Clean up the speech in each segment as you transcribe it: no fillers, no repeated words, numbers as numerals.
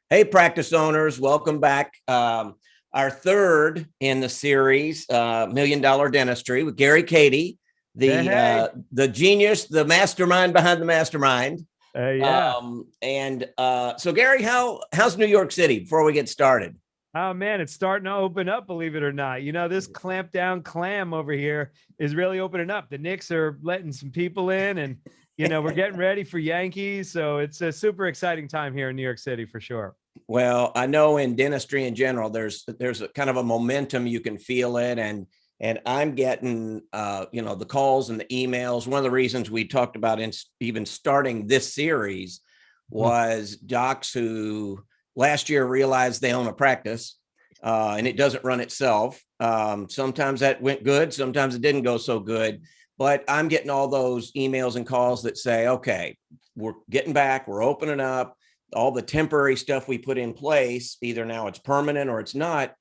Hey, practice owners, welcome back. Our third in the series, Million Dollar Dentistry with Gary Kadi, Hey, hey. the genius, the mastermind behind the mastermind. Yeah. So Gary, how's New York City before we get started? Oh man, it's starting to open up, believe it or not. This clamp down clam over here is really opening up. The Knicks are letting some people in and we're getting ready for Yankees. So it's a super exciting time here in New York City for sure. Well, I know in dentistry in general, there's a kind of a momentum. You can feel it, and I'm getting the calls and the emails. One of the reasons we talked about even starting this series was docs who last year realized they own a practice, and it doesn't run itself. Sometimes that went good, sometimes it didn't go so good. But I'm getting all those emails and calls that say, okay, we're getting back, we're opening up, all the temporary stuff we put in place, either now it's permanent or it's not.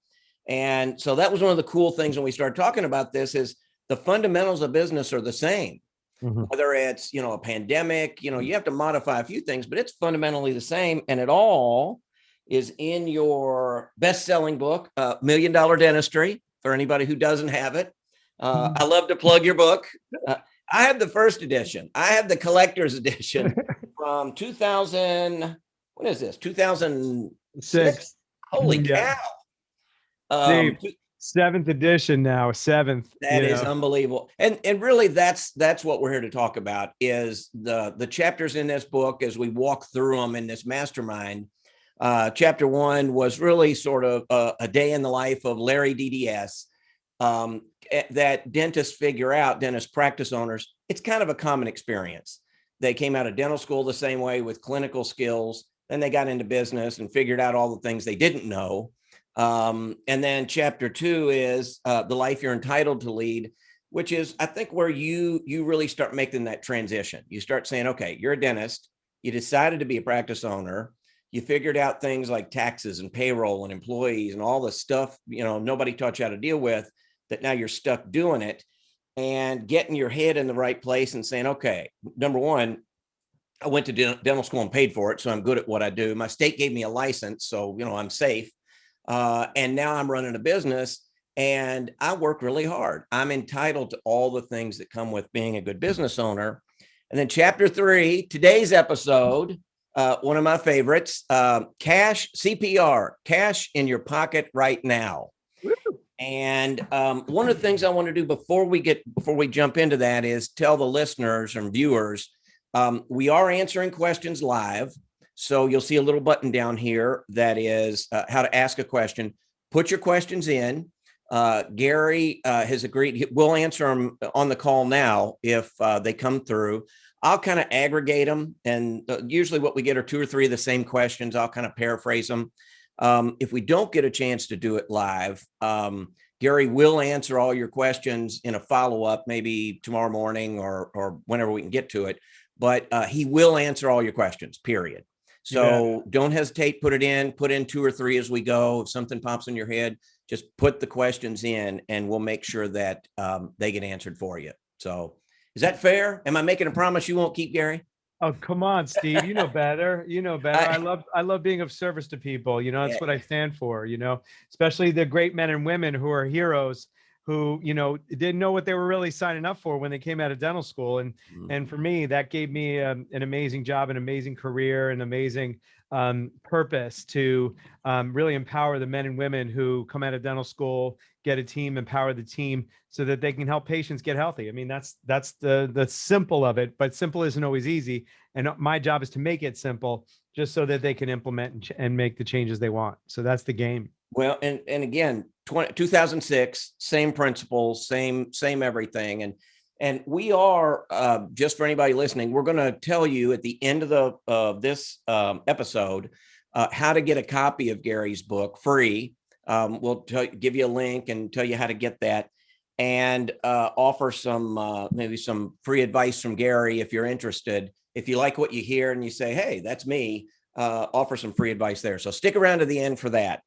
And so that was one of the cool things when we started talking about this is the fundamentals of business are the same. Mhm. Whether it's, a pandemic, you have to modify a few things, but it's fundamentally the same. And it all is in your best-selling book, Million Dollar Dentistry, for anybody who doesn't have it. I love to plug your book. I have the first edition. I have the collector's edition from 2000. What is this? 2006? Six. Holy Yeah. cow. See, Um, seventh edition now, seventh, that is unbelievable. And really that's what we're here to talk about is the chapters in this book as we walk through them in this mastermind. Chapter 1 was really sort of a day in the life of Larry DDS. That dentists figure out, dentist practice owners, it's kind of a common experience. They came out of dental school the same way with clinical skills. Then they got into business and figured out all the things they didn't know. And then chapter 2 is the life you're entitled to lead, which is, I think, where you really start making that transition. You start saying, okay, you're a dentist. You decided to be a practice owner. You figured out things like taxes and payroll and employees and all the stuff, nobody taught you how to deal with, that now you're stuck doing it and getting your head in the right place and saying, okay, number one, I went to dental school and paid for it, so I'm good at what I do. My state gave me a license, so I'm safe. And now I'm running a business, and I work really hard. I'm entitled to all the things that come with being a good business owner. And then chapter 3, today's episode, one of my favorites, cash CPR, cash in your pocket right now. And one of the things I want to do before we jump into that is tell the listeners and viewers, we are answering questions live. So you'll see a little button down here that is how to ask a question. Put your questions in. Gary has agreed. We'll answer them on the call now if they come through. I'll kind of aggregate them. And usually what we get are 2 or 3 of the same questions. I'll kind of paraphrase them. If we don't get a chance to do it live, Gary will answer all your questions in a follow-up, maybe tomorrow morning or whenever we can get to it. But he will answer all your questions, period. So don't hesitate, put in 2 or 3 as we go. If something pops in your head, just put the questions in and we'll make sure that they get answered for you. So is that fair? Am I making a promise you won't keep, Gary? Oh, come on, Steve. You know better. You know better. I love being of service to people. That's what I stand for, especially the great men and women who are heroes who, didn't know what they were really signing up for when they came out of dental school. And for me, that gave me an amazing job, an amazing career, an amazing purpose to really empower the men and women who come out of dental school, get a team, empower the team so that they can help patients get healthy. I mean, that's the simple of it, but simple isn't always easy. And my job is to make it simple just so that they can implement and make the changes they want. So that's the game. Well, and again, 2006, same principles, same everything. And we are, just for anybody listening, we're going to tell you at the end of this episode how to get a copy of Gary's book free. We'll give you a link and tell you how to get that, and offer some maybe some free advice from Gary if you're interested. If you like what you hear and you say, hey, that's me, offer some free advice there. So stick around to the end for that.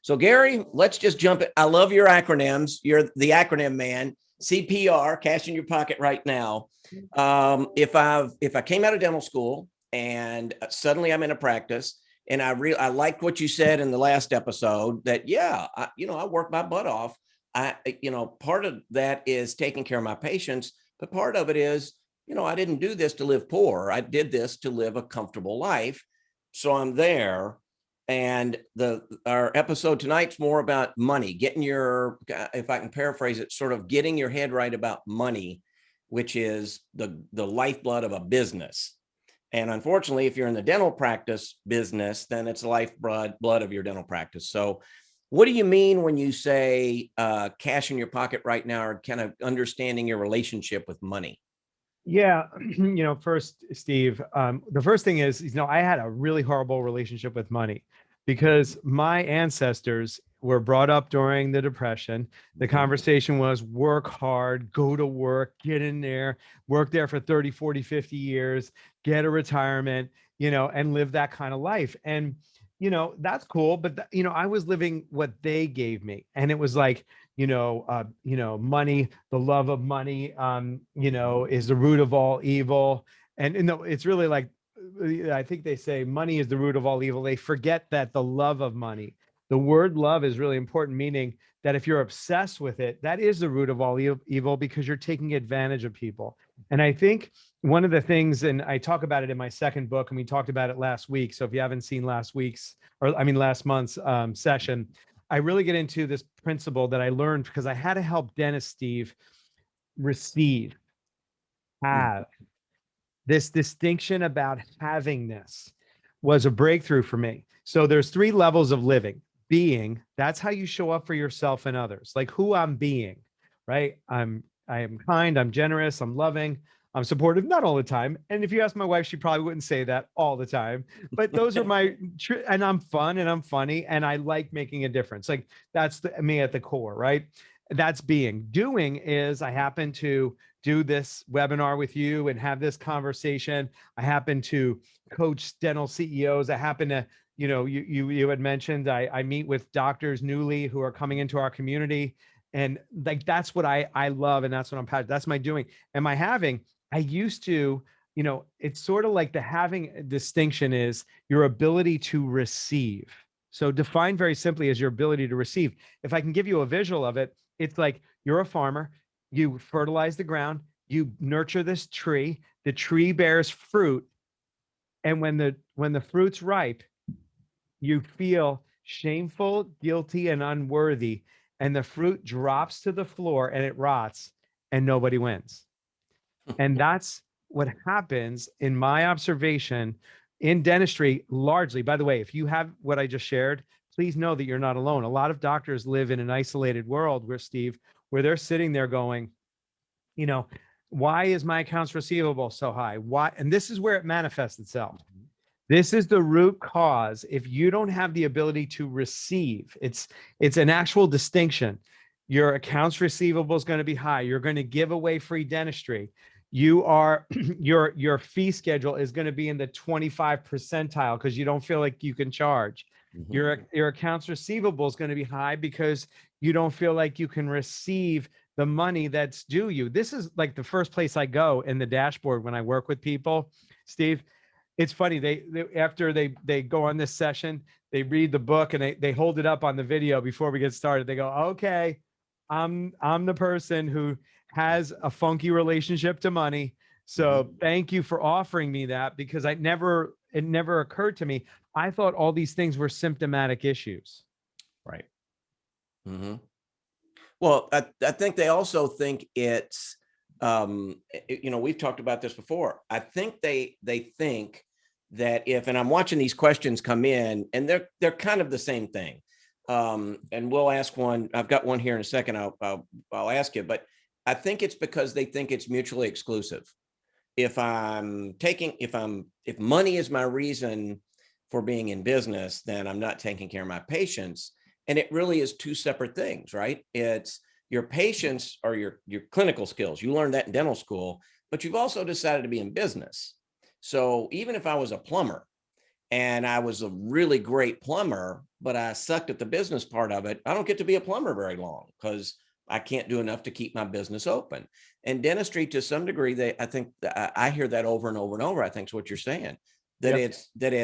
So Gary, let's just jump in. I love your acronyms. You're the acronym man. CPR, cash in your pocket right now. If I came out of dental school and suddenly I'm in a practice And I liked what you said in the last episode that, yeah, I work my butt off. Part of that is taking care of my patients, but part of it is, I didn't do this to live poor. I did this to live a comfortable life. So I'm there. And our episode tonight's more about money, if I can paraphrase it, sort of getting your head right about money, which is the lifeblood of a business. And unfortunately, if you're in the dental practice business, then it's the lifeblood of your dental practice. So what do you mean when you say cash in your pocket right now, or kind of understanding your relationship with money? Yeah. First, Steve, the first thing is, I had a really horrible relationship with money because my ancestors were brought up during the Depression. The conversation was work hard, go to work, get in there, work there for 30, 40, 50 years, get a retirement, and live that kind of life. And, that's cool. But, I was living what they gave me. And it was like, money, the love of money, is the root of all evil. And it's really like, I think they say money is the root of all evil. They forget that the love of money, the word love is really important, meaning that if you're obsessed with it, that is the root of all evil because you're taking advantage of people. And I think one of the things, and I talk about it in my second book, and we talked about it last week. So if you haven't seen last month's session, I really get into this principle that I learned because I had to help dentist Steve receive, have this distinction about havingness was a breakthrough for me. So there's 3 levels of living. Being, that's how you show up for yourself and others, like who I'm being, right? I am kind, I'm generous, I'm loving, I'm supportive, not all the time. And if you ask my wife, she probably wouldn't say that all the time, but those are and I'm fun and I'm funny and I like making a difference. Like that's me at the core, right? That's being. Doing is I happen to do this webinar with you and have this conversation. I happen to coach dental CEOs. I happen to, you had mentioned I meet with doctors newly who are coming into our community. And like, that's what I love. And that's what I'm passionate. That's my doing. And my having, I used to, it's sort of like the having distinction is your ability to receive. So defined very simply as your ability to receive. If I can give you a visual of it, it's like you're a farmer, you fertilize the ground, you nurture this tree, the tree bears fruit. And when the fruit's ripe, you feel shameful, guilty, and unworthy. And the fruit drops to the floor and it rots and nobody wins. And that's what happens in my observation in dentistry largely. By the way, if you have what I just shared, please know that you're not alone. A lot of doctors live in an isolated world where they're sitting there going, why is my accounts receivable so high? Why? And this is where it manifests itself. This is the root cause. If you don't have the ability to receive, it's an actual distinction. Your accounts receivable is going to be high. You're going to give away free dentistry. You are your fee schedule is going to be in the 25 percentile because you don't feel like you can charge. Your accounts receivable is going to be high because you don't feel like you can receive the money that's due you. This is like the first place I go in the dashboard when I work with people, Steve. It's funny. After they go on this session, they read the book and they hold it up on the video before we get started. They go, okay, I'm the person who has a funky relationship to money. So thank you for offering me that because it never occurred to me. I thought all these things were symptomatic issues. Right. Well, I think they also think it's, we've talked about this before. I think they think that and I'm watching these questions come in and they're kind of the same thing. And we'll ask one. I've got one here in a second. I'll ask you, but I think it's because they think it's mutually exclusive. If money is my reason for being in business, then I'm not taking care of my patients. And it really is 2 separate things, right? It's your patients or your clinical skills. You learned that in dental school, but you've also decided to be in business. So even if I was a plumber and I was a really great plumber, but I sucked at the business part of it, I don't get to be a plumber very long because I can't do enough to keep my business open. And dentistry, to some degree, I think I hear that over and over and over. I think is what you're saying, that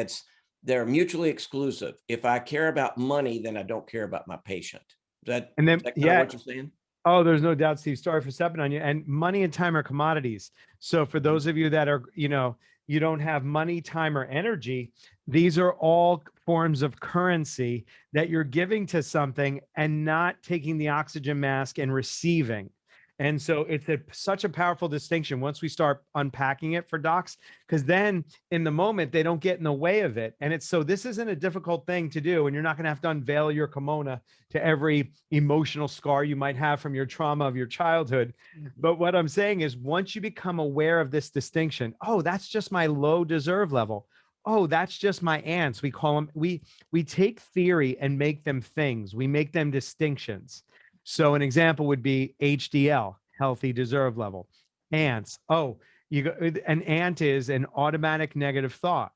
they're mutually exclusive. If I care about money, then I don't care about my patient. And then, Is that kind of yeah. what you're saying? Oh, there's no doubt, Steve. Sorry for stepping on you. And money and time are commodities. So for those of you that are, you don't have money, time, or energy, these are all forms of currency that you're giving to something and not taking the oxygen mask and receiving. And so it's such a powerful distinction once we start unpacking it for docs, because then in the moment, they don't get in the way of it. And this isn't a difficult thing to do. And you're not going to have to unveil your kimono to every emotional scar you might have from your trauma of your childhood. But what I'm saying is, once you become aware of this distinction, oh, that's just my low deserve level. Oh, that's just my ants. We call them, we take theory and make them things. We make them distinctions. So an example would be HDL, healthy deserve level. Ants. Oh, an ant is an automatic negative thought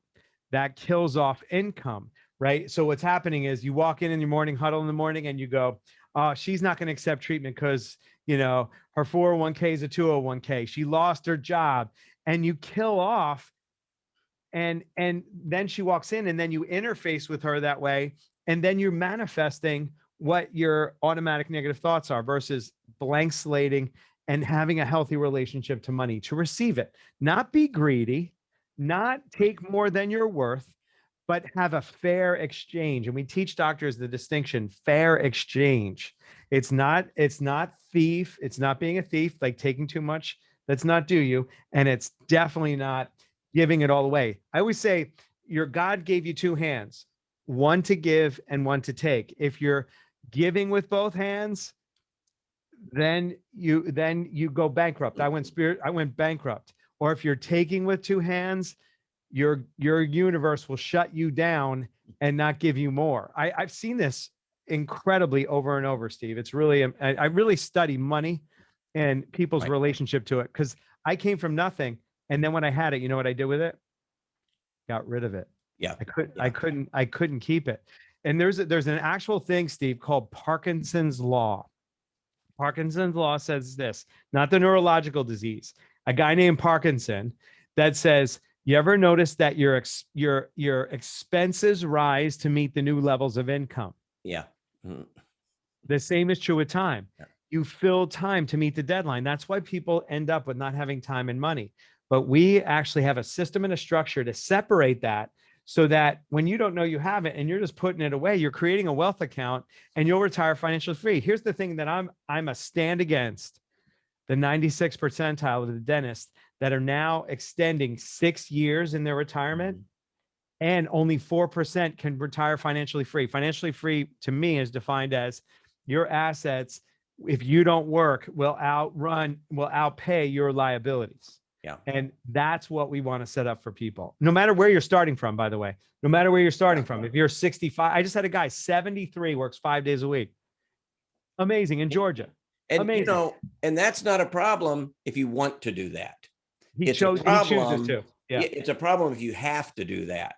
that kills off income, right? So what's happening is you walk in your morning huddle in the morning and you go, oh, she's not going to accept treatment because, her 401k is a 201k. She lost her job, and you kill off. And then she walks in, and then you interface with her that way. And then you're manifesting what your automatic negative thoughts are versus blank slating and having a healthy relationship to money, to receive it, not be greedy, not take more than you're worth, but have a fair exchange. And we teach doctors the distinction: fair exchange. It's not thief. It's not being a thief, like taking too much that's not due you. And it's definitely not giving it all away. I always say your God gave you two hands, one to give and one to take. If you're giving with both hands, then you go bankrupt. I went bankrupt. Or if you're taking with two hands, your universe will shut you down and not give you more. I've seen this incredibly over and over, Steve. It's really, I really study money and people's relationship to it, because I came from nothing. And then when I had it, you know what I did with it? Got rid of it. Yeah. I couldn't keep it. And there's an actual thing, Steve, called Parkinson's law. Parkinson's law says this, not the neurological disease, a guy named Parkinson, that says, you ever notice that your expenses rise to meet the new levels of income? Yeah. Mm-hmm. The same is true with time. Yeah. You fill time to meet the deadline. That's why people end up with not having time and money. But we actually have a system and a structure to separate that, so that when you don't know you have it and you're just putting it away, you're creating a wealth account and you'll retire financially free. Here's the thing that I'm a stand against: the 96th percentile of the dentists that are now extending 6 years in their retirement, and only 4% can retire financially free. Financially free to me is defined as your assets, if you don't work, will outpay your liabilities. Yeah. And that's what we want to set up for people, no matter where you're starting from, by the way. No matter where you're starting from. If you're 65, I just had a guy, 73, works 5 days a week. Amazing, in Georgia. And amazing. And that's not a problem if you want to do that. He chooses to. Yeah. It's a problem if you have to do that.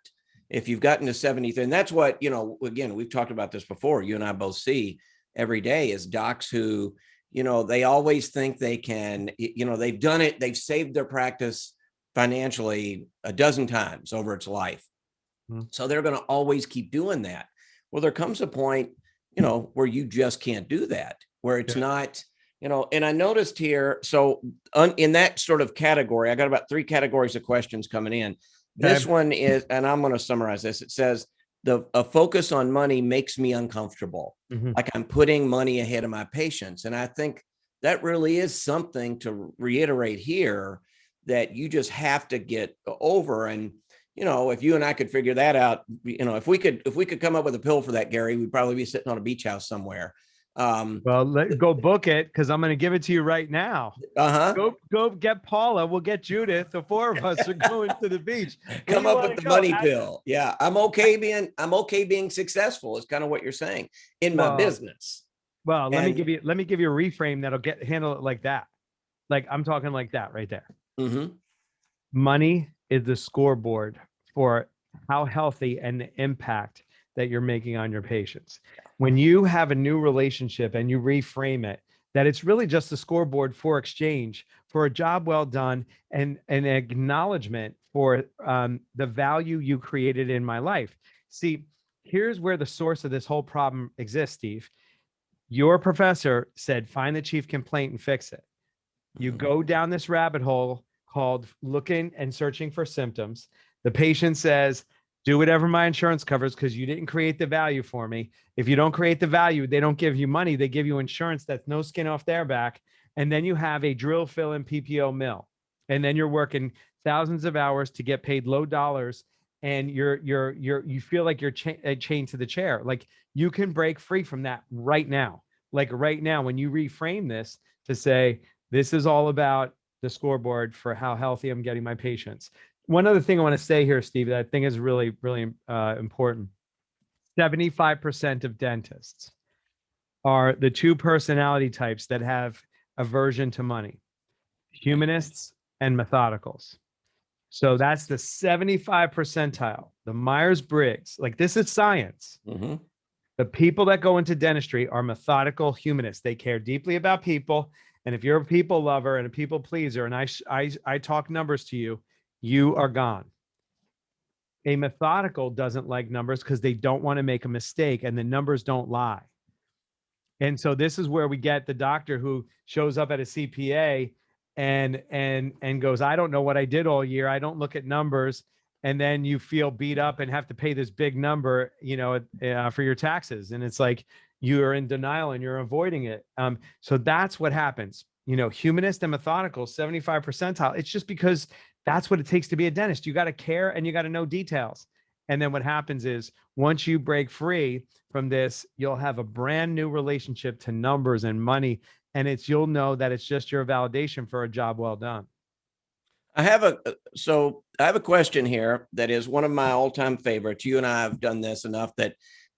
If you've gotten to 73, and that's what, again, we've talked about this before. You and I both see every day is docs who, they always think they can, they've done it. They've saved their practice financially a dozen times over its life. Mm-hmm. So they're going to always keep doing that. Well, there comes a point, where you just can't do that, where it's not, and I noticed here, so in that sort of category, I got about 3 categories of questions coming in. This one is, and I'm going to summarize this. It says, a focus on money makes me uncomfortable. Mm-hmm. Like I'm putting money ahead of my patients. And I think that really is something to reiterate here, that you just have to get over. And, if you and I could figure that out, if we could come up with a pill for that, Gary, we'd probably be sitting on a beach house somewhere. Well, go book it, because I'm going to give it to you right now. Go get Paula. We'll get Judith. The 4 of us are going to the beach. Come up with the money pill. Yeah, I'm okay being successful. Is kind of what you're saying in my business. Well, let me give you a reframe that'll handle it like that. Like I'm talking like that right there. Mm-hmm. Money is the scoreboard for how healthy and the impact that you're making on your patients. When you have a new relationship and you reframe it, that it's really just a scoreboard for exchange for a job well done and an acknowledgement for the value you created in my life. See, here's where the source of this whole problem exists, Steve. Your professor said, find the chief complaint and fix it. You go down this rabbit hole called looking and searching for symptoms. The patient says, do whatever my insurance covers because you didn't create the value for me. If you don't create the value, they don't give you money. They give you insurance that's no skin off their back. And then you have a drill, fill, and PPO mill. And then you're working thousands of hours to get paid low dollars. And you feel like you're chained to the chair. Like you can break free from that right now. Like right now, when you reframe this to say, this is all about the scoreboard for how healthy I'm getting my patients. One other thing I want to say here, Steve, that I think is really, really important. 75% of dentists are the two personality types that have aversion to money, humanists and methodicals. So that's the 75 percentile, the Myers-Briggs. Like this is science. Mm-hmm. The people that go into dentistry are methodical humanists. They care deeply about people. And if you're a people lover and a people pleaser, and I talk numbers to you, you are gone. A methodical doesn't like numbers because they don't want to make a mistake, and the numbers don't lie. And so this is where we get the doctor who shows up at a CPA and goes, I don't know what I did all year. I don't look at numbers. And then you feel beat up and have to pay this big number, for your taxes. And it's like you're in denial and you're avoiding it. So that's what happens. Humanist and methodical, 75 percentile. It's just because that's what it takes to be a dentist. You got to care and you got to know details. And then what happens is once you break free from this, you'll have a brand new relationship to numbers and money. And you'll know that it's just your validation for a job well done. I have a question here that is one of my all-time favorites. You and I have done this enough that,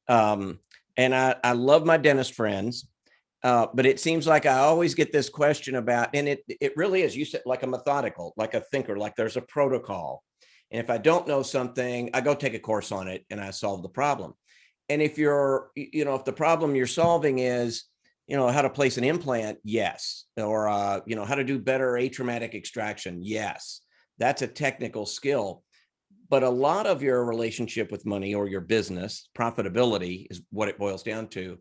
and I love my dentist friends, but it seems like I always get this question about, and it really is, you said, like a methodical, like a thinker, like there's a protocol. And if I don't know something, I go take a course on it and I solve the problem. And if if the problem you're solving is, how to place an implant, yes. Or, how to do better atraumatic extraction, yes. That's a technical skill. But a lot of your relationship with money or your business, profitability is what it boils down to,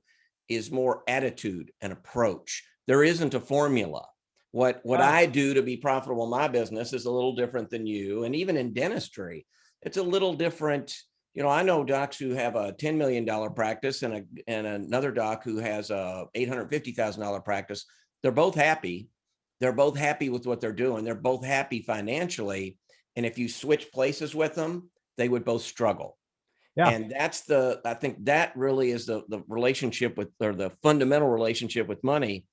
is more attitude and approach. There isn't a formula. What I do to be profitable in my business is a little different than you. And even in dentistry, it's a little different. I know docs who have a $10 million practice and another doc who has a $850,000 practice. They're both happy. They're both happy with what they're doing. They're both happy financially. And if you switch places with them, they would both struggle. Yeah. And I think that really is the relationship or the fundamental relationship with money.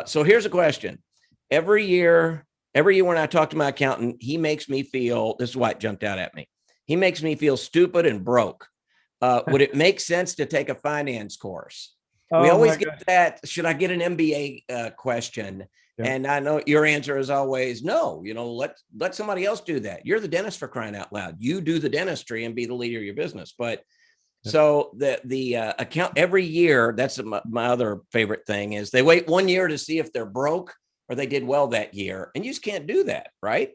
So here's a question. Every year when I talk to my accountant, he makes me feel, this is why it jumped out at me. He makes me feel stupid and broke. Would it make sense to take a finance course? We always get that. Should I get an MBA question? Yeah. And I know your answer is always no. Let somebody else do that. You're the dentist, for crying out loud. You do the dentistry and be the leader of your business. But so the account every year. That's my other favorite thing is they wait 1 year to see if they're broke or they did well that year, and you just can't do that, right?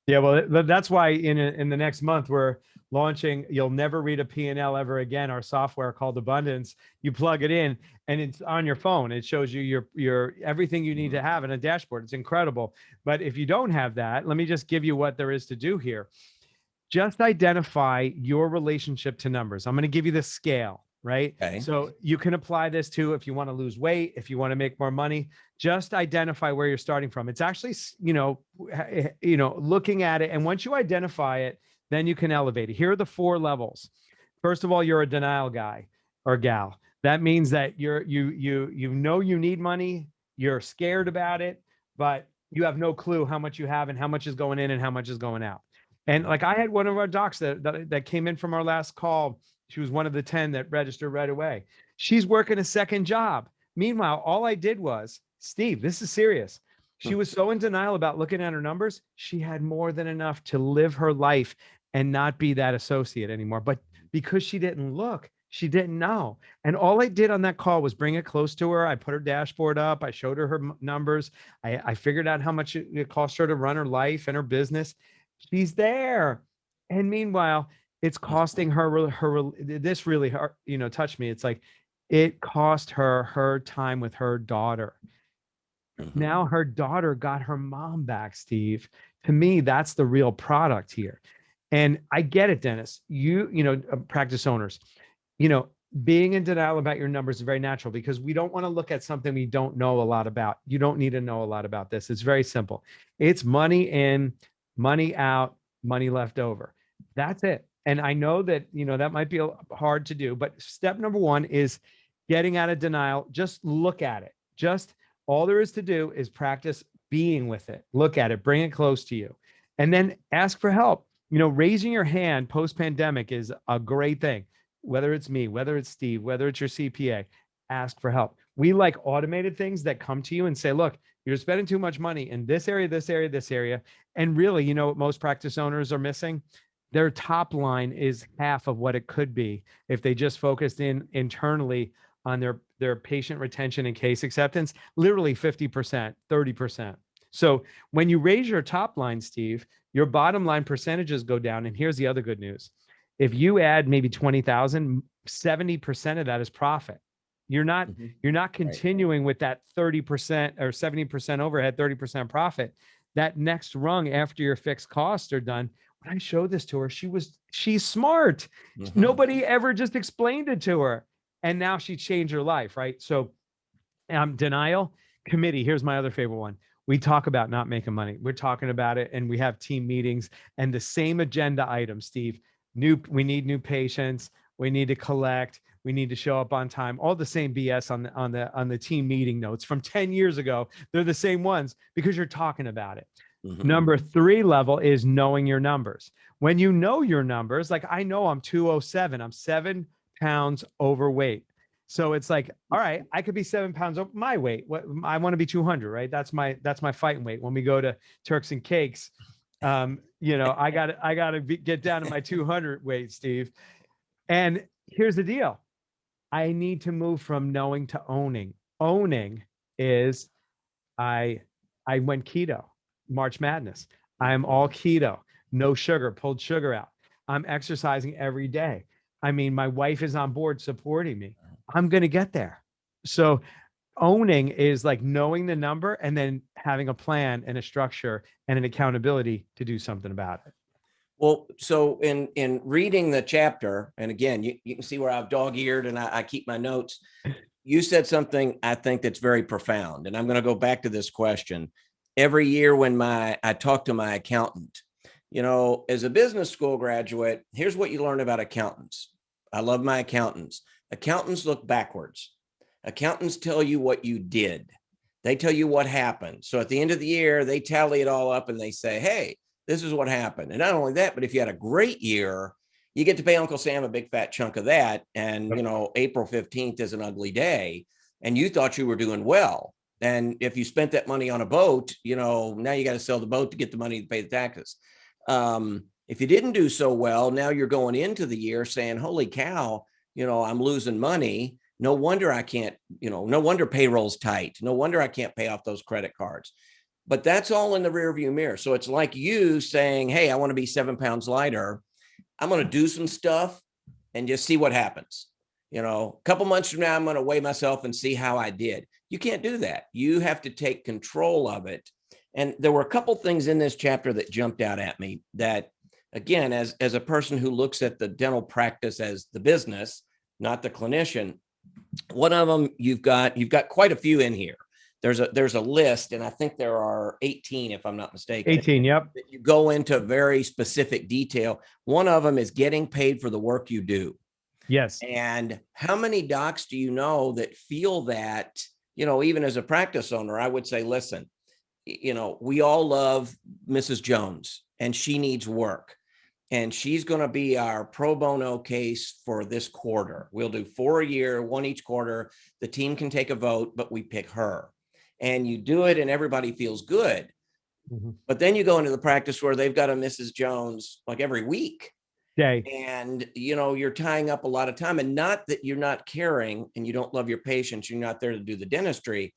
Yeah, well, that's why in the next month we're launching You'll Never Read a P&L Ever Again, our software called Abundance. You plug it in and it's on your phone. It shows you your everything you need to have in a dashboard. It's incredible. But if you don't have that, let me just give you what there is to do here. Just identify your relationship to numbers. I'm going to give you the scale, right? Okay. So you can apply this to if you want to lose weight, if you want to make more money. Just identify where you're starting from. It's actually, looking at it. And once you identify it, then you can elevate it. Here are the 4 levels. First of all, you're a denial guy or gal. That means that you need money. You're scared about it, but you have no clue how much you have and how much is going in and how much is going out. And like I had one of our docs that came in from our last call. She was one of the 10 that registered right away. She's working a second job. Meanwhile, all I did was, Steve, this is serious. She was so in denial about looking at her numbers. She had more than enough to live her life and not be that associate anymore. But because she didn't look, She didn't know. And all I did on that call was bring it close to her. I put her dashboard up. I showed her her numbers. I figured out how much it cost her to run her life and her business. She's there. And meanwhile, it's costing her, this really, touched me. It's like, it cost her her time with her daughter. Mhm. Now her daughter got her mom back, Steve. To me, that's the real product here. And I get it, Dennis. Practice owners, you know, being in denial about your numbers is very natural because we don't want to look at something we don't know a lot about. You don't need to know a lot about this. It's very simple. It's money in, money out, money left over. That's it. And I know that, that might be hard to do, but step number one is getting out of denial. Just look at it. Just all there is to do is practice being with it. Look at it, bring it close to you, and then ask for help. Raising your hand post pandemic is a great thing. Whether it's me, whether it's Steve, whether it's your CPA, ask for help. We like automated things that come to you and say, look, you're spending too much money in this area, this area, this area. And really, what most practice owners are missing? Their top line is half of what it could be if they just focused internally on their patient retention and case acceptance, literally 50%, 30%. So when you raise your top line, Steve, your bottom line percentages go down. And here's the other good news. If you add maybe 20,000, 70% of that is profit. You're not Mhm. you're not Right. continuing with that 30% or 70% overhead, 30% profit. That next rung after your fixed costs are done. When I showed this to her, she's smart. Mhm. Nobody ever just explained it to her. And now she changed her life, right? So denial committee. Here's my other favorite one. We talk about not making money. We're talking about it, and we have team meetings and the same agenda items. Steve, we need new patients. We need to collect. We need to show up on time. All the same BS on the team meeting notes from 10 years ago. They're the same ones because you're talking about it. Mhm. Number 3 level is knowing your numbers. When you know your numbers, like I know I'm 207, I'm 7 pounds overweight. So it's like, all right, I could be 7 pounds over my weight. What I want to be 200, right? That's my fighting weight. When we go to Turks and Cakes, I gotta get down to my 200 weight, Steve. And here's the deal: I need to move from knowing to owning. Owning is I I went keto, March Madness. I'm all keto, no sugar, pulled sugar out. I'm exercising every day. I mean, my wife is on board supporting me. I'm going to get there. So owning is like knowing the number and then having a plan and a structure and an accountability to do something about it. Well, so in reading the chapter, and again, you can see where I've dog-eared and I keep my notes. You said something I think that's very profound, and I'm going to go back to this question. Every year when I talk to my accountant, as a business school graduate, here's what you learn about accountants. I love my accountants. Accountants look backwards. Accountants tell you what you did. They tell you what happened. So at the end of the year, they tally it all up and they say, hey, this is what happened. And not only that, but if you had a great year, you get to pay Uncle Sam a big fat chunk of that. And, April 15th is an ugly day. And you thought you were doing well. And if you spent that money on a boat, now you got to sell the boat to get the money to pay the taxes. If you didn't do so well, now you're going into the year saying, holy cow, I'm losing money. No wonder I can't, no wonder payroll's tight. No wonder I can't pay off those credit cards. But that's all in the rearview mirror. So it's like you saying, hey, I want to be 7 pounds lighter. I'm going to do some stuff and just see what happens. A couple months from now, I'm going to weigh myself and see how I did. You can't do that. You have to take control of it. And there were a couple things in this chapter that jumped out at me that, again, as a person who looks at the dental practice as the business, not the clinician, one of them, you've got quite a few in here. There's a list, and I think there are 18, if I'm not mistaken. 18, yep. That you go into very specific detail. One of them is getting paid for the work you do. Yes. And how many docs do you know that feel that, even as a practice owner, I would say, listen, we all love Mrs. Jones and she needs work. And she's going to be our pro bono case for this quarter. We'll do 4 a year, 1 each quarter. The team can take a vote, but we pick her. And you do it and everybody feels good. Mm-hmm. But then you go into the practice where they've got a Mrs. Jones like every week. Day. And, you're tying up a lot of time, and not that you're not caring and you don't love your patients, you're not there to do the dentistry.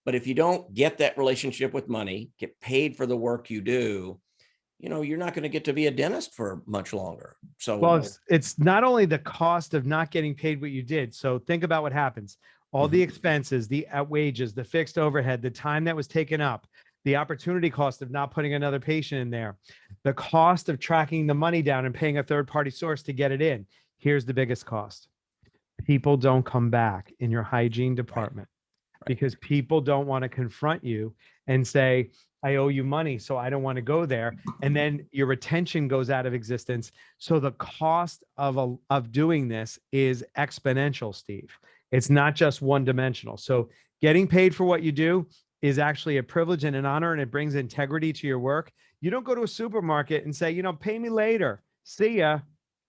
But if you don't get that relationship with money, get paid for the work you do, you're not going to get to be a dentist for much longer. So, Well, it's not only the cost of not getting paid what you did. So think about what happens. All the expenses, the wages, the fixed overhead, the time that was taken up, the opportunity cost of not putting another patient in there, the cost of tracking the money down and paying a third-party source to get it in. Here's the biggest cost. People don't come back in your hygiene department because people don't want to confront you and say, I owe you money, so I don't want to go there. And then your retention goes out of existence. So the cost of doing this is exponential, Steve. It's not just one dimensional. So getting paid for what you do is actually a privilege and an honor, and it brings integrity to your work. You don't go to a supermarket and say, pay me later. See ya.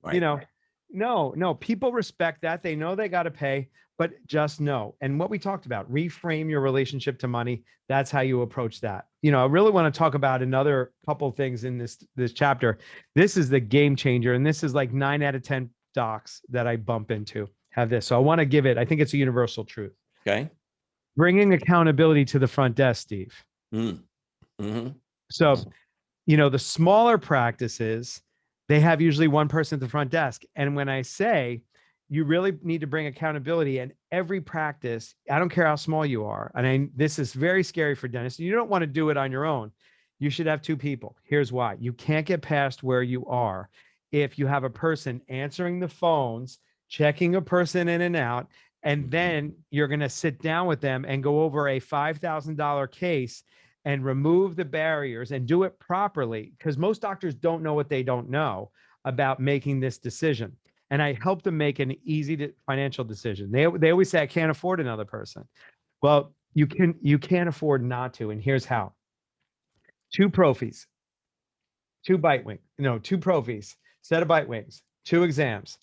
right. No, people respect that. They know they got to pay, but just know. And what we talked about, reframe your relationship to money. That's how you approach that. I really want to talk about another couple of things in this chapter. This is the game changer. And this is like 9 out of 10 docs that I bump into have this. So I want to give it, I think it's a universal truth. Okay. Bringing accountability to the front desk, Steve. So, the smaller practices, they have usually one person at the front desk. And when I say you really need to bring accountability, and every practice, I don't care how small you are, and this is very scary for dentists. You don't want to do it on your own. You should have 2 people. Here's why. You can't get past where you are if you have a person answering the phones, checking a person in and out, and then you're going to sit down with them and go over a $5,000 case and remove the barriers and do it properly, because most doctors don't know what they don't know about making this decision. And I help them make an easy financial decision. They always say, I can't afford another person. Well, you can't afford not to. And here's how. 2 prophies, 2 bite wings, 2 prophies, set of bite wings, 2 exams,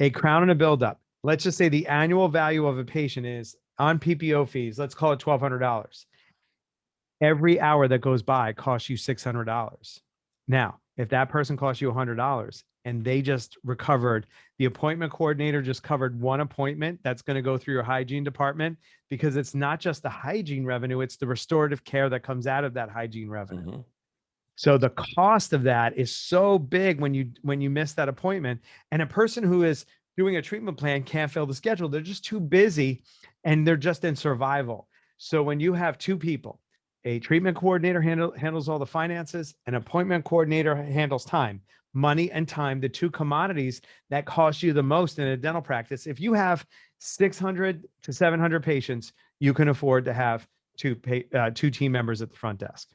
a crown and a buildup. Let's just say the annual value of a patient is on PPO fees. Let's call it $1,200. Every hour that goes by costs you $600. Now, if that person costs you $100 and they just recovered, the appointment coordinator just covered 1 appointment, that's going to go through your hygiene department, because it's not just the hygiene revenue, it's the restorative care that comes out of that hygiene revenue. So the cost of that is so big when you miss that appointment. And a person who is doing a treatment plan can't fill the schedule. They're just too busy and they're just in survival. So when you have 2 people, a treatment coordinator handles all the finances, an appointment coordinator handles time, money and time, the 2 commodities that cost you the most in a dental practice. If you have 600 to 700 patients, you can afford to have 2 team members at the front desk.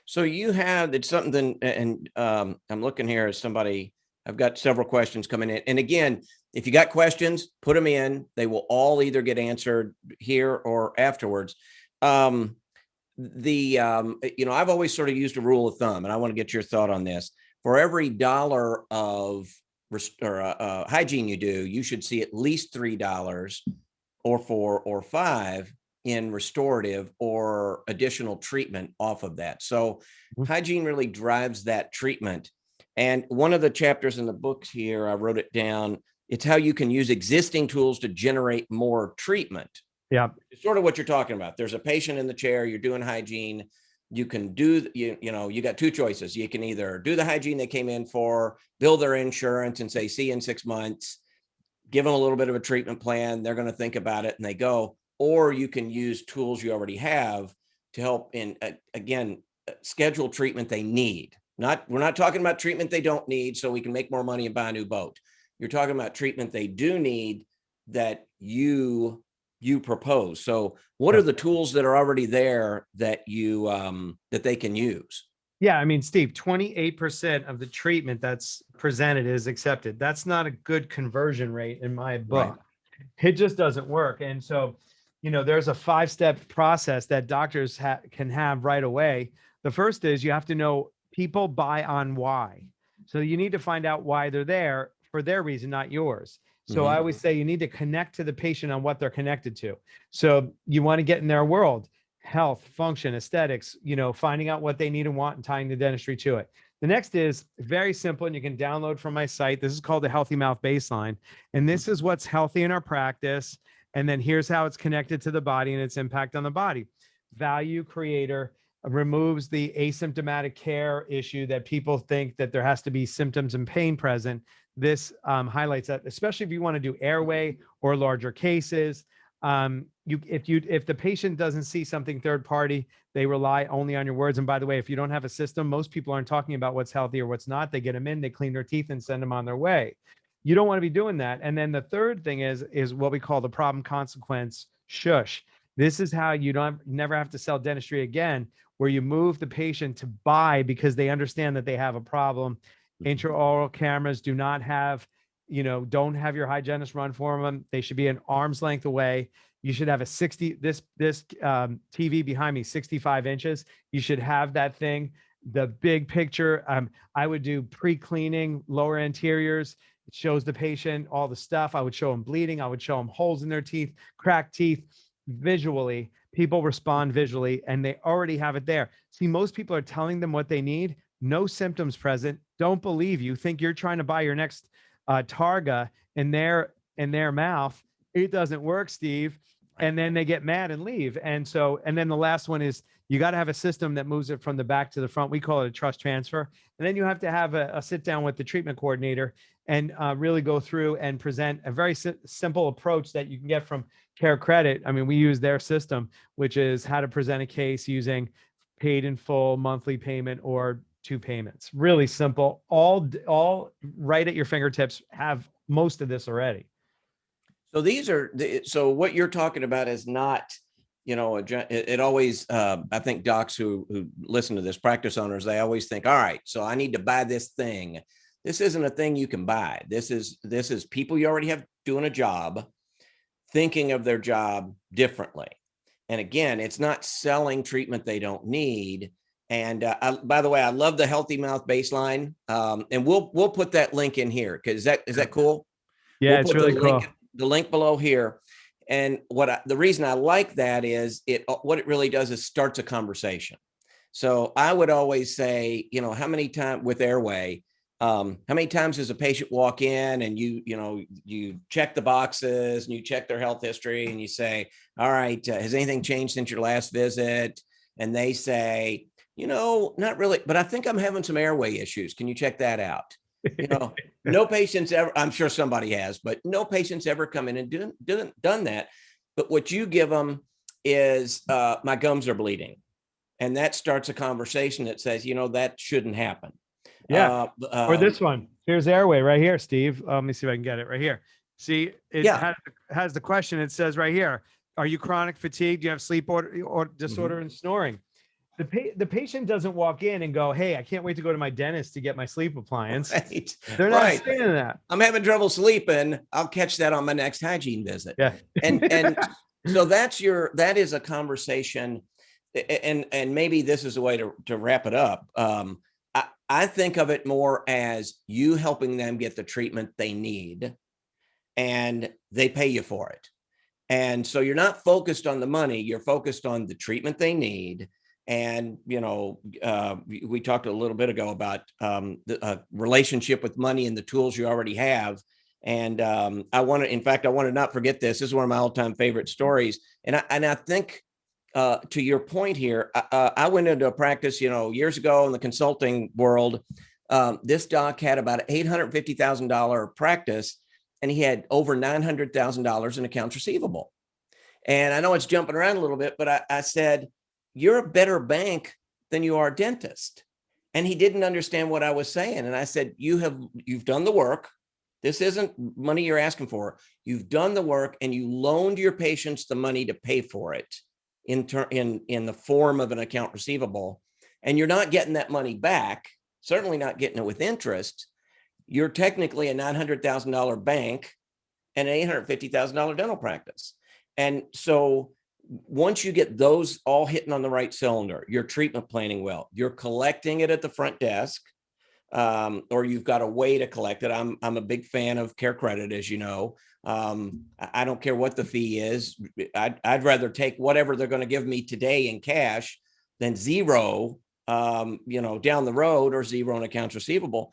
So it's something, and I'm looking here as somebody, I've got several questions coming in. And again, if you got questions, put them in. They will all either get answered here or afterwards. I've always sort of used a rule of thumb, and I want to get your thought on this. For every $1 of hygiene you do, you should see at least $3 or $4 or $5 in restorative or additional treatment off of that. So hygiene really drives that treatment. And one of the chapters in the books here, I wrote it down. It's how you can use existing tools to generate more treatment. Yeah. It's sort of what you're talking about. There's a patient in the chair, you're doing hygiene. You can do, you got 2 choices. You can either do the hygiene they came in for, bill their insurance and say, see you in 6 months, give them a little bit of a treatment plan. They're going to think about it and they go. Or you can use tools you already have to help in, again, schedule treatment they need. We're not talking about treatment they don't need so we can make more money and buy a new boat. You're talking about treatment they do need that you propose. So what are the tools that are already there that that they can use? Yeah. I mean, Steve, 28% of the treatment that's presented is accepted. That's not a good conversion rate in my book. Right. It just doesn't work. And so, there's a 5-step process that doctors can have right away. The first is you have to know people buy on why. So you need to find out why they're there for their reason, not yours. So I always say you need to connect to the patient on what they're connected to. So you want to get in their world, health, function, aesthetics, finding out what they need and want and tying the dentistry to it. The next is very simple, and you can download from my site. This is called the Healthy Mouth Baseline. And this is what's healthy in our practice. And then here's how it's connected to the body and its impact on the body. Value creator removes the asymptomatic care issue that people think that there has to be symptoms and pain present. This highlights that, especially if you want to do airway or larger cases. If the patient doesn't see something third party, they rely only on your words. And by the way, if you don't have a system, most people aren't talking about what's healthy or what's not. They get them in, they clean their teeth and send them on their way. You don't want to be doing that. And then the third thing is what we call the problem consequence shush. This is how you never have to sell dentistry again, where you move the patient to buy because they understand that they have a problem. Intraoral cameras do not have, don't have your hygienist run for them. They should be an arm's length away. You should have a 60, this TV behind me, 65 inches. You should have that thing, the big picture. I would do pre-cleaning, lower anteriors. It shows the patient all the stuff. I would show them bleeding. I would show them holes in their teeth, cracked teeth. Visually, people respond visually, and they already have it there. See, most people are telling them what they need. No symptoms present. Don't believe you. Think you're trying to buy your next Targa in their mouth. It doesn't work, Steve. And then they get mad and leave. And then the last one is you got to have a system that moves it from the back to the front. We call it a trust transfer. And then you have to have a sit down with the treatment coordinator and really go through and present a very simple approach that you can get from Care Credit. I mean, we use their system, which is how to present a case using paid in full, monthly payment, or 2 payments. Really simple, all right at your fingertips, have most of this already. So so what you're talking about is not, it always, I think docs who listen to this, practice owners, they always think, all right, so I need to buy this thing. This isn't a thing you can buy. This is people you already have doing a job, thinking of their job differently. And again, it's not selling treatment they don't need. And by the way, I love the Healthy Mouth Baseline. And we'll put that link in here. Is that cool? Yeah, We'll it's put really cool. The link below here. And the reason I like that is what it really does is starts a conversation. So I would always say, how many times with airway, how many times does a patient walk in and you check the boxes and you check their health history and you say, all right, has anything changed since your last visit? And they say, not really, but I think I'm having some airway issues. Can you check that out? No patients ever, I'm sure somebody has, but no patients ever come in and done that. But what you give them is my gums are bleeding. And that starts a conversation that says, that shouldn't happen. Yeah. Or this one. Here's airway right here, Steve. Let me see if I can get it right here. See, it has the question. It says right here, are you chronic fatigue? Do you have sleep or disorder and snoring? The patient doesn't walk in and go, hey, I can't wait to go to my dentist to get my sleep appliance. Right. They're not saying that. I'm having trouble sleeping. I'll catch that on my next hygiene visit. Yeah. And so that is a conversation. And maybe this is a way to wrap it up. I think of it more as you helping them get the treatment they need and they pay you for it. And so you're not focused on the money, you're focused on the treatment they need. And, we talked a little bit ago about the relationship with money and the tools you already have. And I want to not forget this. This is one of my all-time favorite stories. And I think to your point here, I went into a practice, years ago in the consulting world. This doc had about an $850,000 practice, and he had over $900,000 in accounts receivable. And I know it's jumping around a little bit, but I said, you're a better bank than you are a dentist. And he didn't understand what I was saying. And I said, you've done the work. This isn't money you're asking for. You've done the work and you loaned your patients the money to pay for it in the form of an account receivable. And you're not getting that money back, certainly not getting it with interest. You're technically a $900,000 bank and an $850,000 dental practice. And so once you get those all hitting on the right cylinder, you're treatment planning well, you're collecting it at the front desk, or you've got a way to collect it. I'm a big fan of Care Credit, as you know. I don't care what the fee is. I'd rather take whatever they're going to give me today in cash than zero down the road, or zero in accounts receivable.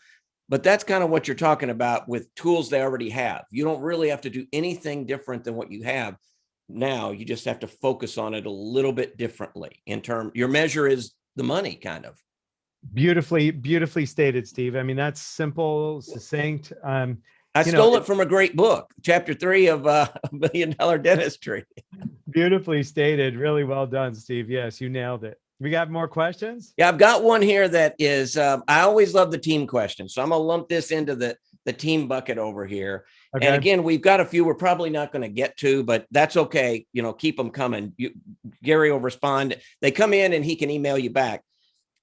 But that's kind of what you're talking about with tools they already have. You don't really have to do anything different than what you have now. You just have to focus on it a little bit differently your measure is the money, kind of. Beautifully stated, Steve. I mean, that's simple, succinct. I stole it from a great book, chapter 3 of $1 Million Dentistry. Beautifully stated. Really well done, Steve. Yes, you nailed it. We got more questions? Yeah, I've got one here that is, I always love the team question. So I'm going to lump this into the team bucket over here. Okay. And again, we've got a few we're probably not going to get to, but that's okay. Keep them coming. Gary will respond. They come in and he can email you back.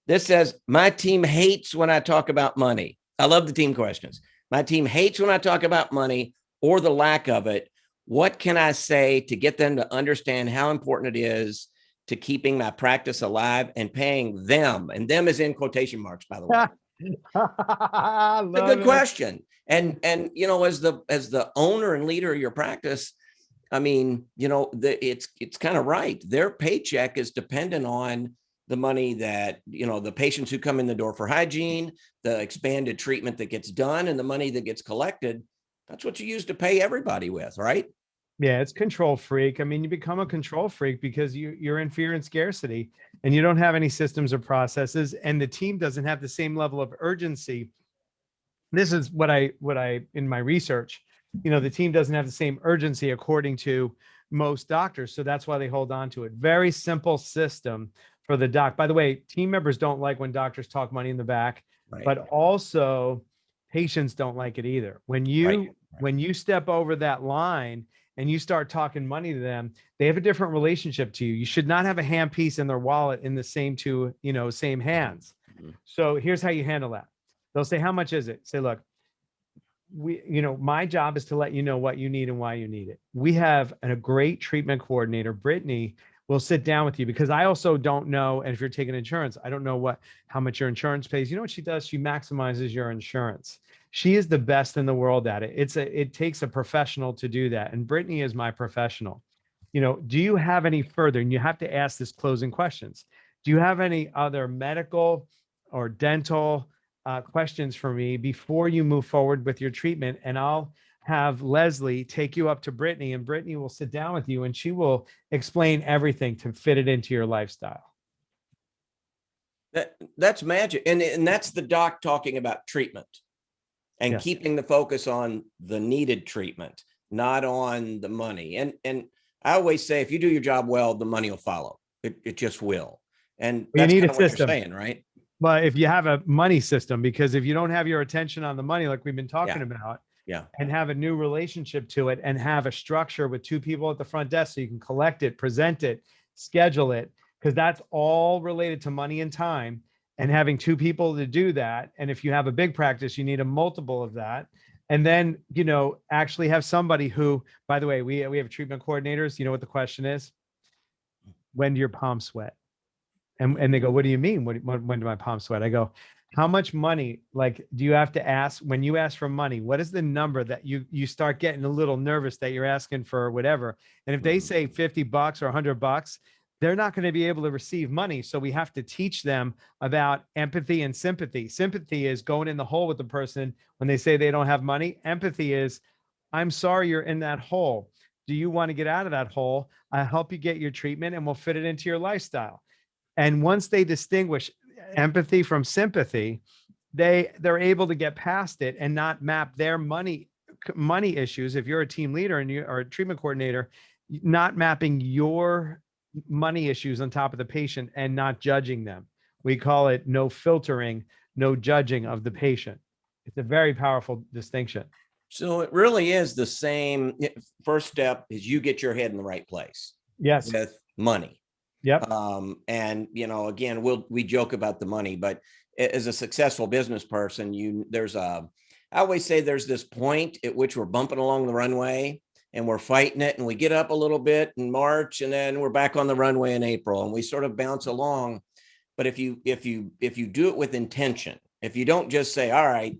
This says, my team hates when I talk about money. I love the team questions. My team hates when I talk about money or the lack of it. What can I say to get them to understand how important it is to keeping my practice alive and paying them? And them is in quotation marks, by the way. It's a good question. And as the owner and leader of your practice, I mean, it's kind of right. Their paycheck is dependent on the money that, the patients who come in the door for hygiene, the expanded treatment that gets done, and the money that gets collected. That's what you use to pay everybody with, right? Yeah, it's control freak. I mean, you become a control freak because you're in fear and scarcity, and you don't have any systems or processes, and the team doesn't have the same level of urgency. This is what I in my research, the team doesn't have the same urgency according to most doctors. So that's why they hold on to it. Very simple system for the doc. By the way, team members don't like when doctors talk money in the back, right. But also patients don't like it either. When you step over that line and you start talking money to them, they have a different relationship to you. You should not have a handpiece in their wallet in the same same hands. Mm-hmm. So here's how you handle that. They'll say, how much is it? Say, look, my job is to let you know what you need and why you need it. We have a great treatment coordinator, Brittany, will sit down with you, because I also don't know. And if you're taking insurance, I don't know how much your insurance pays. You know what she does? She maximizes your insurance. She is the best in the world at it. It takes a professional to do that. And Brittany is my professional. Do you have any further? And you have to ask this closing questions. Do you have any other medical or dental questions for me before you move forward with your treatment? And I'll have Leslie take you up to Brittany, and Brittany will sit down with you and she will explain everything to fit it into your lifestyle. That's magic. And that's the doc talking about treatment and yes, keeping the focus on the needed treatment, not on the money. And I always say, if you do your job well, the money will follow. It just will. And that's kind of what you're saying, right? But if you have a money system, because if you don't have your attention on the money, like we've been talking about, and have a new relationship to it, and have a structure with 2 people at the front desk so you can collect it, present it, schedule it, because that's all related to money and time, and having 2 people to do that. And if you have a big practice, you need a multiple of that. And then, actually have somebody who, by the way, we have treatment coordinators. You know what the question is? When do your palms sweat? And they go, what do you mean? When do my palms sweat? I go, how much money, do you have to ask when you ask for money? What is the number that you start getting a little nervous that you're asking for whatever? And if they say $50 or $100, they're not going to be able to receive money. So we have to teach them about empathy and sympathy. Sympathy is going in the hole with the person when they say they don't have money. Empathy is, I'm sorry you're in that hole. Do you want to get out of that hole? I'll help you get your treatment and we'll fit it into your lifestyle. And once they distinguish empathy from sympathy, they're able to get past it and not map their money issues. If you're a team leader and you are a treatment coordinator, not mapping your money issues on top of the patient and not judging them. We call it no filtering, no judging of the patient. It's a very powerful distinction. So it really is the same. First step is you get your head in the right place. Yes. With money. Yep. And again, we joke about the money, but as a successful business person, I always say there's this point at which we're bumping along the runway and we're fighting it, and we get up a little bit in March, and then we're back on the runway in April, and we sort of bounce along. But if you do it with intention, if you don't just say, all right,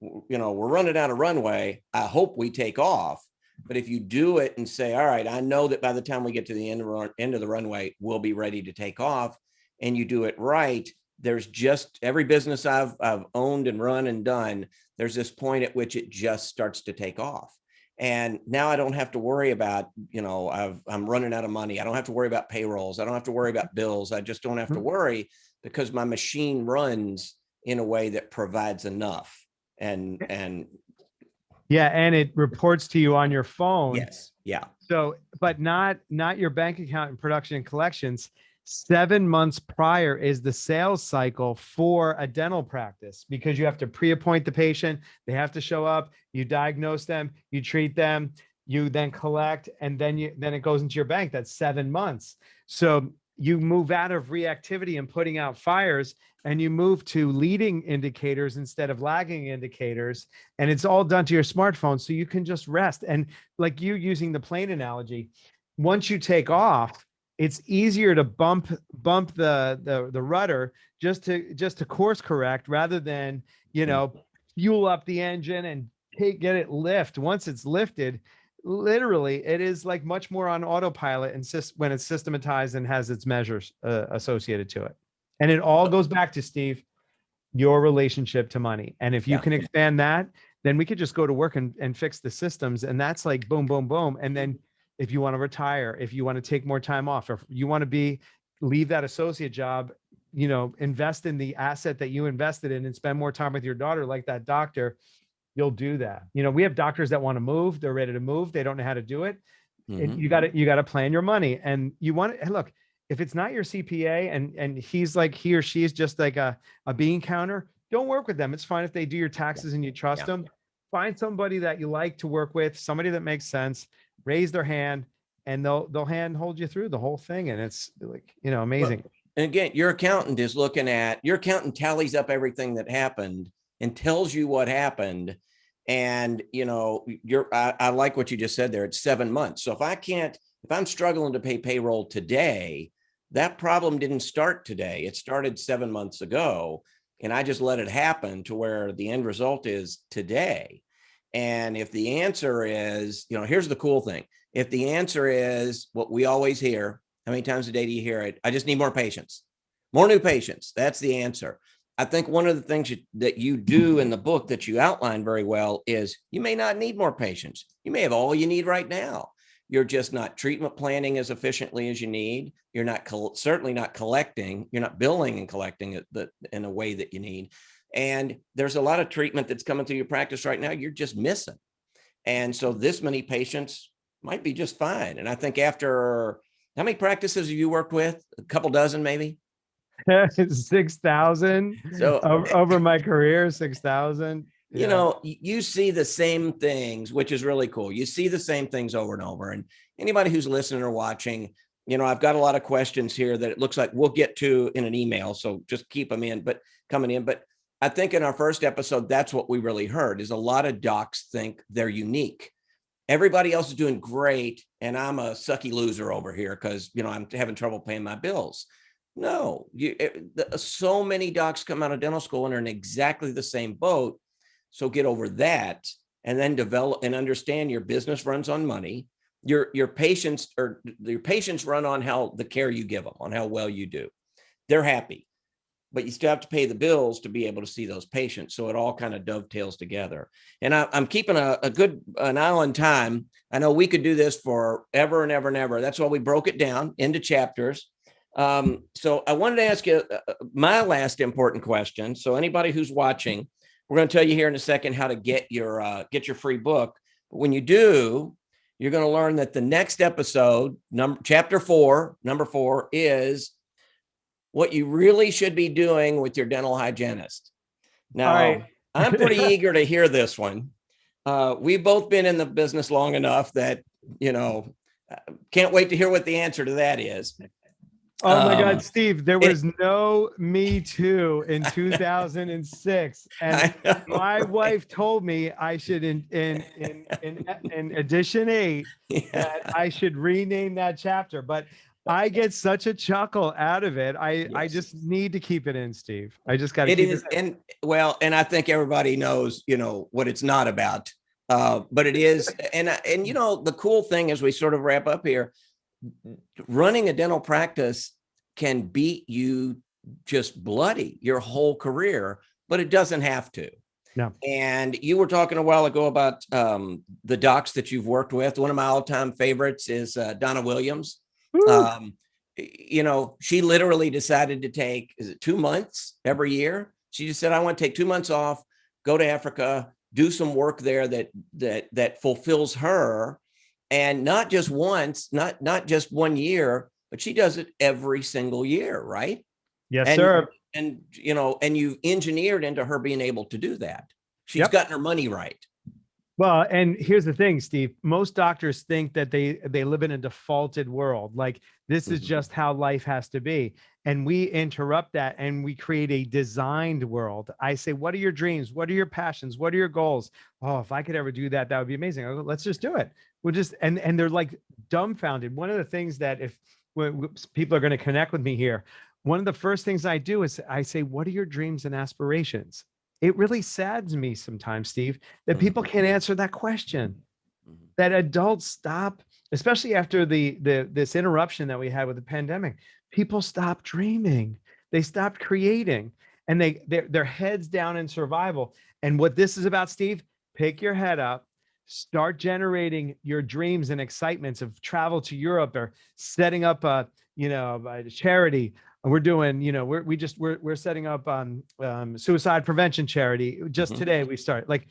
we're running out of runway, I hope we take off. But if you do it and say, all right, I know that by the time we get to the end of the runway, we'll be ready to take off, and you do it right, there's just every business I've owned and run and done, there's this point at which it just starts to take off. And now I don't have to worry about, I'm running out of money. I don't have to worry about payrolls. I don't have to worry about bills. I just don't have to worry because my machine runs in a way that provides enough. And yeah, and it reports to you on your phone. yes, yeah. So, but not your bank account and production and collections. 7 months prior is the sales cycle for a dental practice, because you have to pre-appoint the patient. They have to show up. You diagnose them. You treat them. You then collect, and then it goes into your bank. That's 7 months. So you move out of reactivity and putting out fires, and you move to leading indicators instead of lagging indicators. And it's all done to your smartphone, so you can just rest. And like you using the plane analogy, once you take off, it's easier to bump the rudder just to course correct, rather than, fuel up the engine and get it lift. Once it's lifted, literally it is like much more on autopilot, and when it's systematized and has its measures associated to it. And it all goes back to, Steve, your relationship to money. And if you can expand that, then we could just go to work and fix the systems. And that's like boom, boom, boom. And then if you want to retire, if you want to take more time off, or if you want to leave that associate job, invest in the asset that you invested in and spend more time with your daughter, like that doctor, you'll do that. We have doctors that want to move. They're ready to move. They don't know how to do it. You got to plan your money. And you want to look, if it's not your CPA and he or she is just like a bean counter, don't work with them. It's fine if they do your taxes and you trust them. Find somebody that you like to work with, somebody that makes sense, raise their hand, and they'll hold you through the whole thing. And it's like, amazing. Well, and again, your accountant tallies up everything that happened and tells you what happened. And, I like what you just said there. It's 7 months. So if I'm struggling to pay payroll today, that problem didn't start today. It started 7 months ago, and I just let it happen to where the end result is today. And if the answer is, here's the cool thing. If the answer is what we always hear, how many times a day do you hear it? I just need more patients, more new patients. That's the answer. I think one of the things that you do in the book that you outline very well is you may not need more patients. You may have all you need right now. You're just not treatment planning as efficiently as you need. You're not certainly not collecting. You're not billing and collecting it in a way that you need. And there's a lot of treatment that's coming through your practice right now you're just missing. And so this many patients might be just fine. And I think after, how many practices have you worked with? A couple dozen, maybe? 6,000 over my career, 6,000. You see the same things, which is really cool. You see the same things over and over. And anybody who's listening or watching, I've got a lot of questions here that it looks like we'll get to in an email. So just keep them coming in. But I think in our first episode, that's what we really heard is a lot of docs think they're unique. Everybody else is doing great. And I'm a sucky loser over here because, I'm having trouble paying my bills. No, so many docs come out of dental school and are in exactly the same boat. So get over that and then develop and understand your business runs on money. Your patients run on how the care you give them, on how well you do. They're happy, but you still have to pay the bills to be able to see those patients. So it all kind of dovetails together. And I'm keeping an eye on time. I know we could do this for ever and ever and ever. That's why we broke it down into chapters. So I wanted to ask you my last important question. So anybody who's watching, we're going to tell you here in a second how to get your free book. But when you do, you're going to learn that the next episode, chapter 4, number 4, is what you really should be doing with your dental hygienist. Now, I'm pretty eager to hear this one. We've both been in the business long enough that, can't wait to hear what the answer to that is. Oh my God, Steve, there was no Me Too in 2006. And my wife told me I should, in edition 8, that I should rename that chapter. But I get such a chuckle out of it. I just need to keep it in, Steve. I just got to keep it in. And I think everybody knows, what it's not about. But it is. And the cool thing as we sort of wrap up here, running a dental practice can beat you just bloody your whole career, but it doesn't have to. No. And you were talking a while ago about the docs that you've worked with. One of my all-time favorites is Donna Williams. She literally decided to take, is it 2 months every year? She just said, I want to take 2 months off, go to Africa, do some work there that fulfills her. And not just once, not just 1 year, but she does it every single year, right? Yes, And sir. and you engineered into her being able to do that. She's Yep. gotten her money right. Well, and here's the thing, Steve. Most doctors think that they live in a defaulted world. Like this is just how life has to be. And we interrupt that and we create a designed world. I say, what are your dreams? What are your passions? What are your goals? Oh, if I could ever do that, that would be amazing. I go, let's just do it. We'll just, and they're like dumbfounded. One of the things that when people are going to connect with me here, one of the first things I do is I say, what are your dreams and aspirations? It really saddens me sometimes, Steve, that people can't answer that question. That adults stop, especially after this interruption that we had with the pandemic. People stop dreaming. They stopped creating, and their heads down in survival. And what this is about, Steve, pick your head up, start generating your dreams and excitements of travel to Europe or setting up a charity. We're doing, we're setting up suicide prevention charity. Just today we start like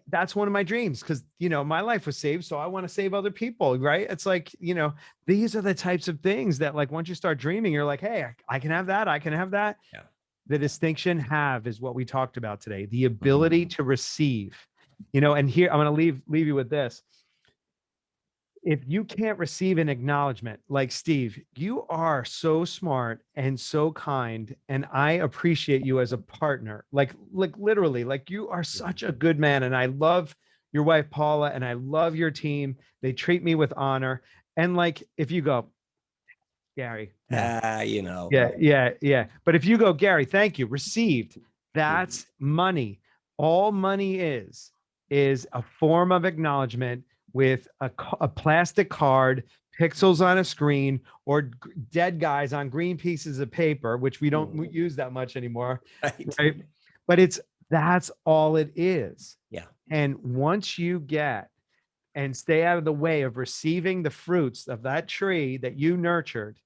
that's one of my dreams because my life was saved, so I want to save other people, right? It's like these are the types of things that like once you start dreaming, you're like, hey, I can have that, I can have that. Yeah. The distinction is what we talked about today, the ability to receive. And here I'm going to leave you with this. If you can't receive an acknowledgement, like Steve, you are so smart and so kind, and I appreciate you as a partner. Like literally, like you are such a good man, and I love your wife Paula, and I love your team. They treat me with honor. And like, if you go, Gary, yeah. But if you go, Gary, thank you, received. That's money. All money is a form of acknowledgement with a plastic card, pixels on a screen, or dead guys on green pieces of paper, which we don't use that much anymore. Right? But that's all it is. Yeah. And once you get and stay out of the way of receiving the fruits of that tree that you nurtured,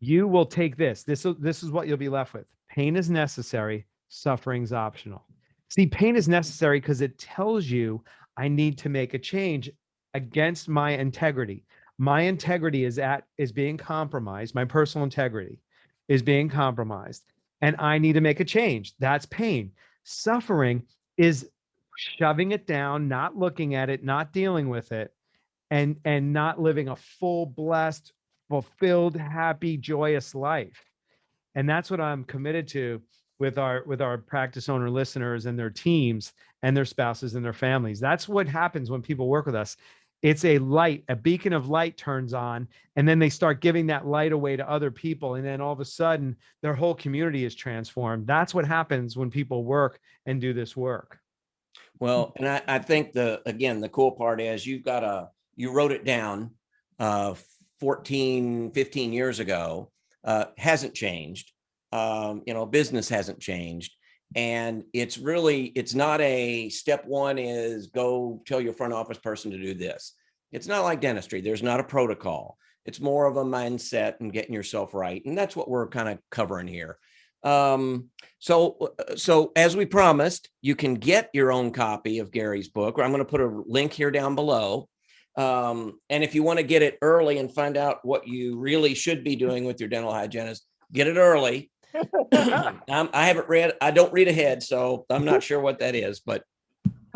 you will take this. This is what you'll be left with. Pain is necessary. Suffering's optional. See, pain is necessary because it tells you I need to make a change against my integrity. My integrity is being compromised. My personal integrity is being compromised, and I need to make a change. That's pain. Suffering is shoving it down, not looking at it, not dealing with it, and not living a full, blessed, fulfilled, happy, joyous life. And that's what I'm committed to with our practice owner listeners and their teams and their spouses and their families. That's what happens when people work with us. It's a beacon of light turns on, and then they start giving that light away to other people. And then all of a sudden their whole community is transformed. That's what happens when people work and do this work. Well, and I think the cool part is you wrote it down 14, 15 years ago, hasn't changed. Business hasn't changed. And it's not a step one is go tell your front office person to do this. It's not like dentistry. There's not a protocol. It's more of a mindset and getting yourself right. And that's what we're kind of covering here. So as we promised, you can get your own copy of Gary's book, or I'm going to put a link here down below. And if you want to get it early and find out what you really should be doing with your dental hygienist, get it early. I haven't read, I don't read ahead, so I'm not sure what that is, but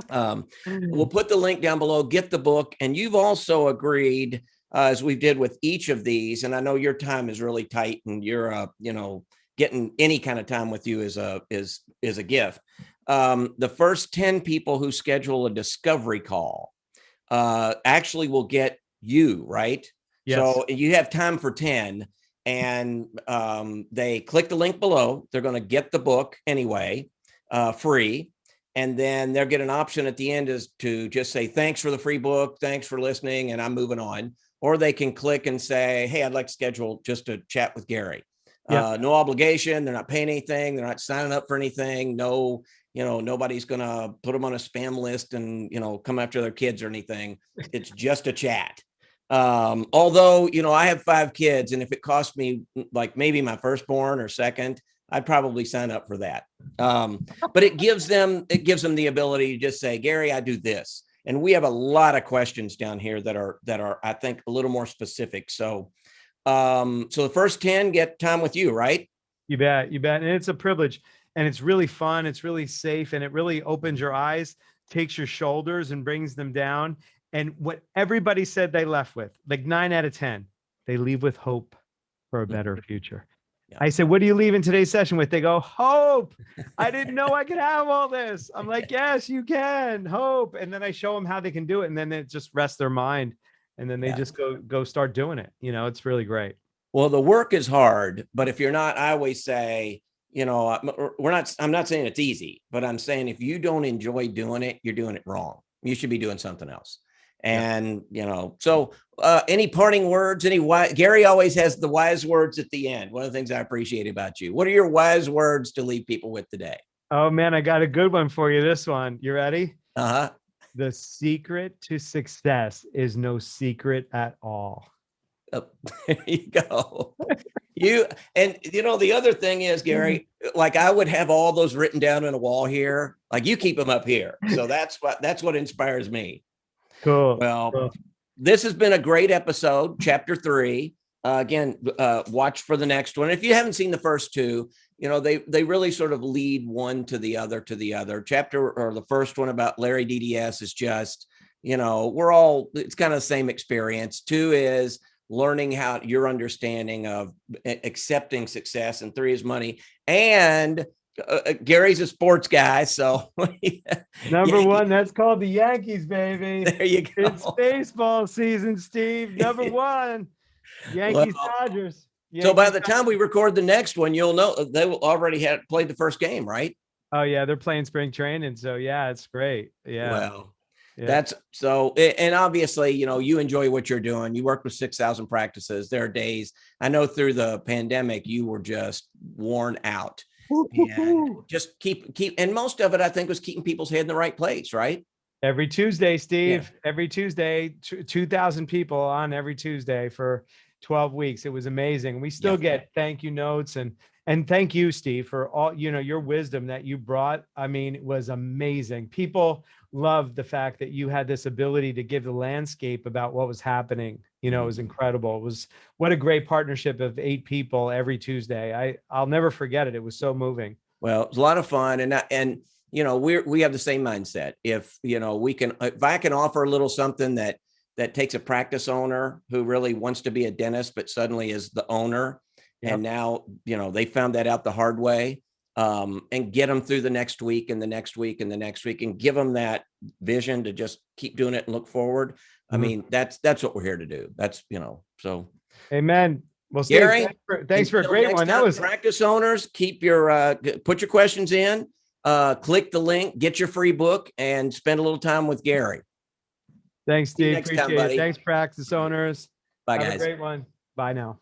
we'll put the link down below, get the book. And you've also agreed, as we did with each of these, and I know your time is really tight and you're, getting any kind of time with you is a gift. The first 10 people who schedule a discovery call actually will get you, right? Yes. So you have time for 10. And they click the link below. They're going to get the book anyway, free. And then they'll get an option at the end is to just say, thanks for the free book. Thanks for listening. And I'm moving on. Or they can click and say, hey, I'd like to schedule just a chat with Gary. Yeah. No obligation. They're not paying anything. They're not signing up for anything. No, nobody's going to put them on a spam list and, come after their kids or anything. It's just a chat. Although, I have 5 kids, and if it cost me like maybe my firstborn or second, I'd probably sign up for that. But it gives them the ability to just say, Gary, I do this. And we have a lot of questions down here that are, I think, a little more specific. So the first 10 get time with you, right? You bet. You bet. And it's a privilege, and it's really fun. It's really safe, and it really opens your eyes, takes your shoulders and brings them down. And what everybody said they left with, like 9 out of 10, they leave with hope for a better future. Yeah. I said, what do you leave in today's session with? They go, hope. I didn't know I could have all this. I'm like, yes, you can. Hope. And then I show them how they can do it. And then it just rests their mind. And then they just go start doing it. It's really great. Well, the work is hard, but if you're not, I always say, I'm not saying it's easy, but I'm saying if you don't enjoy doing it, you're doing it wrong. You should be doing something else. And, so any parting words, Gary always has the wise words at the end. One of the things I appreciate about you. What are your wise words to leave people with today? Oh man, I got a good one for you. This one, you ready? Uh-huh. The secret to success is no secret at all. Oh, there you go. The other thing is, Gary, like I would have all those written down on a wall here. Like you keep them up here. So that's what inspires me. Cool. Well, cool. This has been a great episode, chapter 3. Again, watch for the next one. If you haven't seen the first 2, they really sort of lead one to the other. Chapter, or the first one about Larry DDS is just, it's kind of the same experience. 2 is learning how your understanding of accepting success, and 3 is money. And Gary's a sports guy, so number 1, that's called the Yankees, baby. There you go. It's baseball season, Steve. Number 1, Yankees, Dodgers. So by the time we record the next one, you'll know they will already have played the first game, right? Oh yeah, they're playing spring training, so yeah, it's great. Yeah. Well, that's so, and obviously, you enjoy what you're doing. You work with 6,000 practices. There are days, I know through the pandemic, you were just worn out. And just keep, and most of it, I think, was keeping people's head in the right place, right? Every Tuesday, Steve, every Tuesday, 2,000 people on every Tuesday for 12 weeks. It was amazing. We still get thank you notes, and thank you, Steve, for all, your wisdom that you brought. I mean, it was amazing. People loved the fact that you had this ability to give the landscape about what was happening. It was incredible. It was, what a great partnership of 8 people every Tuesday. I'll never forget it. It was so moving. Well, it was a lot of fun. And we have the same mindset. If, if I can offer a little something that takes a practice owner who really wants to be a dentist, but suddenly is the owner. Yep. And now, they found that out the hard way, and get them through the next week and the next week and the next week, and give them that vision to just keep doing it and look forward. I mean, that's what we're here to do. That's, so. Amen. Well, Steve, Gary, thanks for a great one. That was practice owners. Keep your, put your questions in, click the link, get your free book, and spend a little time with Gary. Thanks, Steve. Appreciate it. Thanks, practice owners. Bye, guys. Have a great one. Bye now.